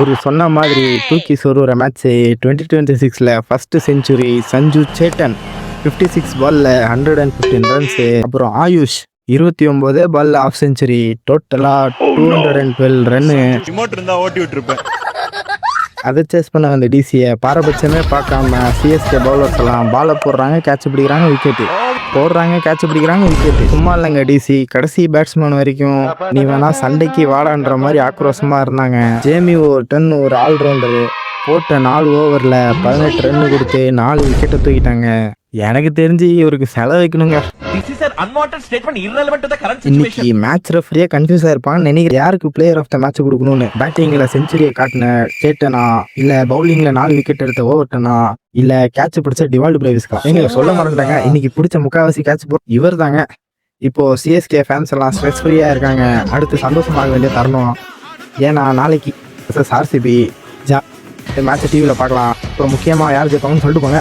ஒரு சொன்ன மாதிரி தூக்கி சொருகிற match 2026 first century Sanju chettan 56 பால்ல 115 ரன்ஸு. அப்புறம் ஆயுஷ் 29 பால்ல ஆஃப் செஞ்சுரி, டோட்டலா 212 ரன்னு. ஓட்டி விட்டுருப்பேன். அதை சேஸ் பண்ண வந்த டிசியை பாரபட்சமே பார்க்காம சிஎஸ்கே பவுலர்ஸ் எல்லாம் பாலை போடுறாங்க, கேட்ச் பிடிக்கிறாங்க, விக்கெட்டு போடுறாங்க, கேட்ச் பிடிக்கிறாங்க, விக்கெட்டு. சும்மா இல்லைங்க டிசி, கடைசி பேட்ஸ்மேன் வரைக்கும் நீ வேணா சண்டைக்கு வாடான்ற மாதிரி ஆக்ரோஷமா இருந்தாங்க. ஜேமி ஓவர்டன் ஒரு ஆல்ரவுண்டரு போட்ட 4 ஓவரில் 18 ரன்னு கொடுத்து 4 விக்கெட்டை தூக்கிட்டாங்க. எனக்கு தெரிஞ்சு இவருக்கு செலவு வைக்கணுங்க. இன்னைக்கு மேட்ச் ரெஃபரியே கன்ஃபியூஸ் ஆயிருப்பான்னு நினைக்கிறேன். யாருக்கு பிளேயர் ஆஃப் த மேட்ச் கொடுக்கணும்னு. பேட்டிங்ல செஞ்சுரியை காட்டின சேட்டனா, இல்ல பவுலிங்ல 4 விக்கெட் எடுத்த ஓவர்டனா, இல்ல கேட்ச் பிடிச்ச டிவால்டு பிரேவிஸ்கா. நீங்க சொல்ல மறந்துட்டாங்க, இன்னைக்கு பிடிச்ச முக்காவாசி கேட்ச் இவர் தாங்க. இப்போ சிஎஸ்கே ஃபேன்ஸ் எல்லாம் ஸ்ட்ரெஸ் ஃப்ரீயா இருக்காங்க. அடுத்து சந்தோஷமாக வேண்டிய தரணும். ஏன்னா நாளைக்கு ஆர்சிபி மேட்ச் டிவியில் பார்க்கலாம். இப்போ முக்கியமாக யார் ஜெயிப்பாங்கன்னு சொல்லிட்டு போங்க.